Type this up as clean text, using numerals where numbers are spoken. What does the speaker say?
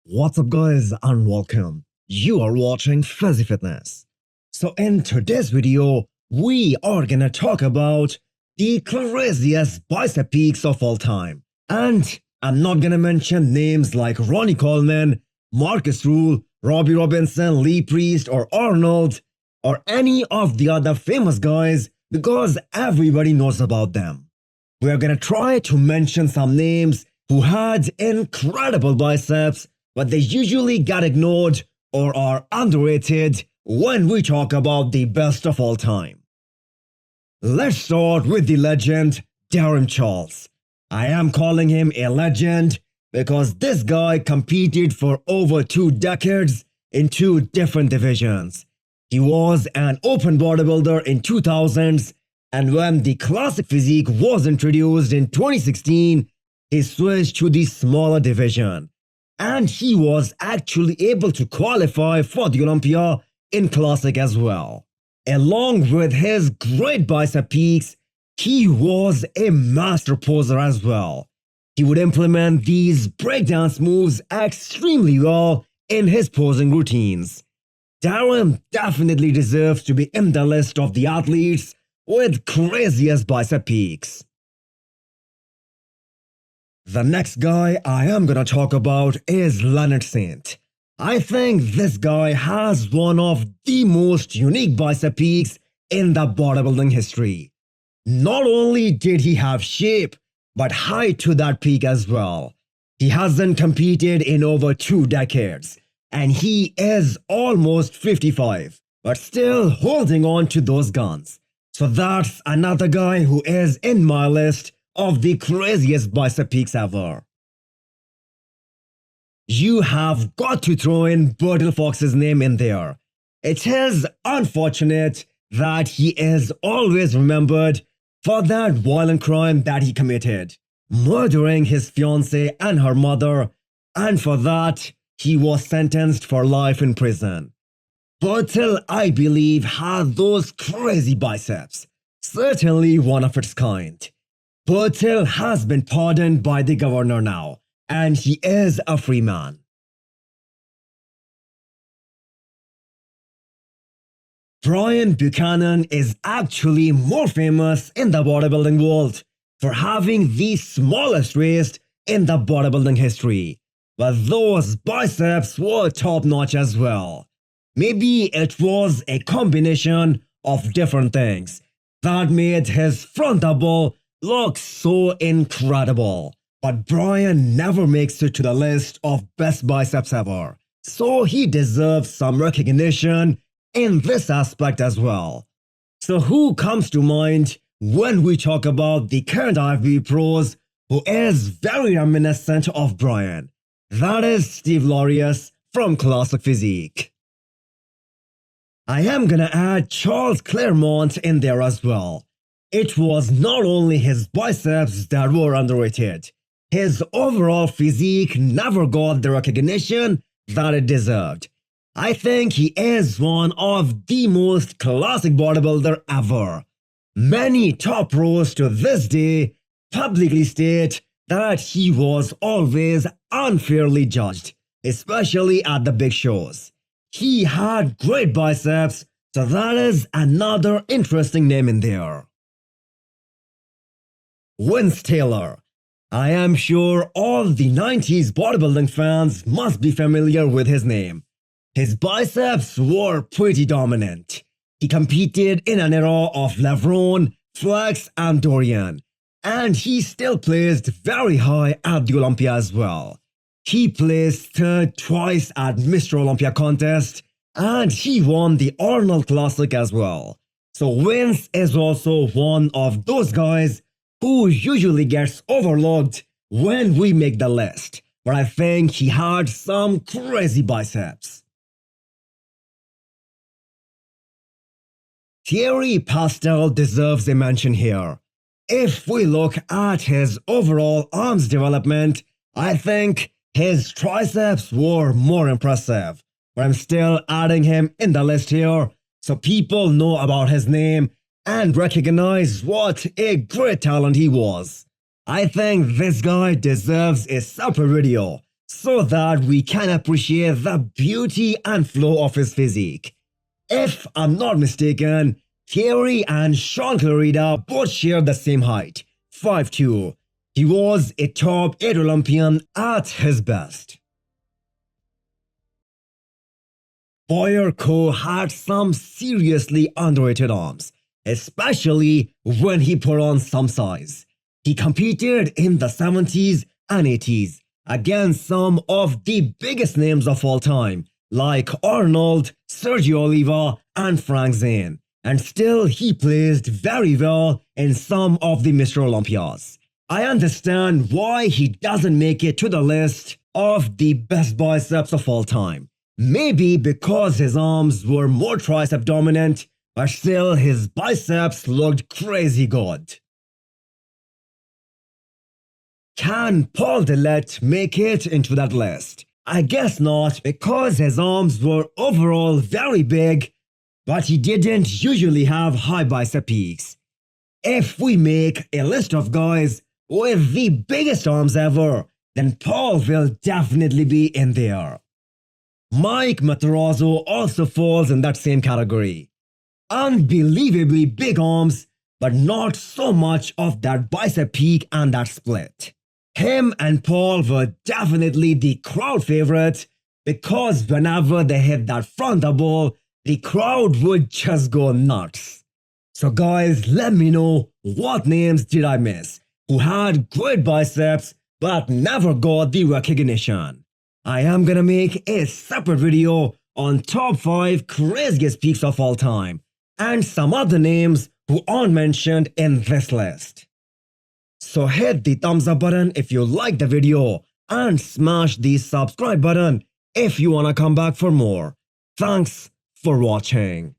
What's up guys and welcome. You are watching Fazi Fitness. So in today's video, we are gonna talk about the craziest bicep peaks of all time. And I'm not gonna mention names like Ronnie Coleman, Marcus Rule, Robbie Robinson, Lee Priest or Arnold or any of the other famous guys because everybody knows about them. We're gonna try to mention some names who had incredible biceps but they usually get ignored or are underrated when we talk about the best of all time. Let's start with the legend Darren Charles. I am calling him a legend because this guy competed for over 2 decades in 2 different divisions. He was an open bodybuilder in 2000s, and when the classic physique was introduced in 2016, he switched to the smaller division. And he was actually able to qualify for the Olympia in Classic as well. Along with his great bicep peaks, he was a master poser as well. He would implement these breakdance moves extremely well in his posing routines. Darren definitely deserves to be in the list of the athletes with craziest bicep peaks. The next guy I am gonna talk about is Leonard Saint. I think this guy has one of the most unique bicep peaks in the bodybuilding history. Not only did he have shape, but height to that peak as well. He hasn't competed in over 2 decades, and he is almost 55, but still holding on to those guns. So that's another guy who is in my list of the craziest bicep peaks ever. You have got to throw in Bertil Fox's name in there. It is unfortunate that he is always remembered for that violent crime that he committed, murdering his fiancée and her mother, and for that he was sentenced for life in prison. Bertil, I believe, had those crazy biceps, certainly one of its kind. Pastel has been pardoned by the governor now, and he is a free man. Brian Buchanan is actually more famous in the bodybuilding world for having the smallest waist in the bodybuilding history, but those biceps were top-notch as well. Maybe it was a combination of different things that made his front double looks so incredible, but Brian never makes it to the list of best biceps ever, so he deserves some recognition in this aspect as well. So who comes to mind when we talk about the current IFBB pros who is very reminiscent of Brian? That is Steve Laureus from Classic Physique. I am gonna add Charles Claremont in there as well. It was not only his biceps that were underrated, his overall physique never got the recognition that it deserved. I think he is one of the most classic bodybuilder ever. Many top pros to this day publicly state that he was always unfairly judged, especially at the big shows. He had great biceps, so that is another interesting name in there. Vince Taylor. I am sure all the 90s bodybuilding fans must be familiar with his name. His biceps were pretty dominant. He competed in an era of Levron, Flex and Dorian, and he still placed very high at the Olympia as well. He placed third twice at Mr. Olympia contest, and he won the Arnold Classic as well. So Vince is also one of those guys who usually gets overlooked when we make the list, but I think he had some crazy biceps. Thierry Pastel deserves a mention here. If we look at his overall arms development, I think his triceps were more impressive, but I'm still adding him in the list here so people know about his name and recognize what a great talent he was. I think this guy deserves a separate video so that we can appreciate the beauty and flow of his physique. If I'm not mistaken, Thierry and Sean Clarida both share the same height, 5'2". He was a top 8 Olympian at his best. Boyarko had some seriously underrated arms, especially when he put on some size. He competed in the 70s and 80s against some of the biggest names of all time, like Arnold, Sergio Oliva, and Frank Zane. And still he placed very well in some of the Mr. Olympias. I understand why he doesn't make it to the list of the best biceps of all time. Maybe because his arms were more tricep dominant, but still his biceps looked crazy good. Can Paul Dillette make it into that list? I guess not, because his arms were overall very big, but he didn't usually have high bicep peaks. If we make a list of guys with the biggest arms ever, then Paul will definitely be in there. Mike Matarazzo also falls in that same category. Unbelievably big arms, but not so much of that bicep peak and that split. Him and Paul were definitely the crowd favorites because whenever they hit that front double, the crowd would just go nuts. So guys, let me know what names did I miss who had great biceps but never got the recognition. I am gonna make a separate video on top 5 craziest peaks of all time and some other names who aren't mentioned in this list. So hit the thumbs up button if you liked the video and smash the subscribe button if you wanna come back for more. Thanks for watching.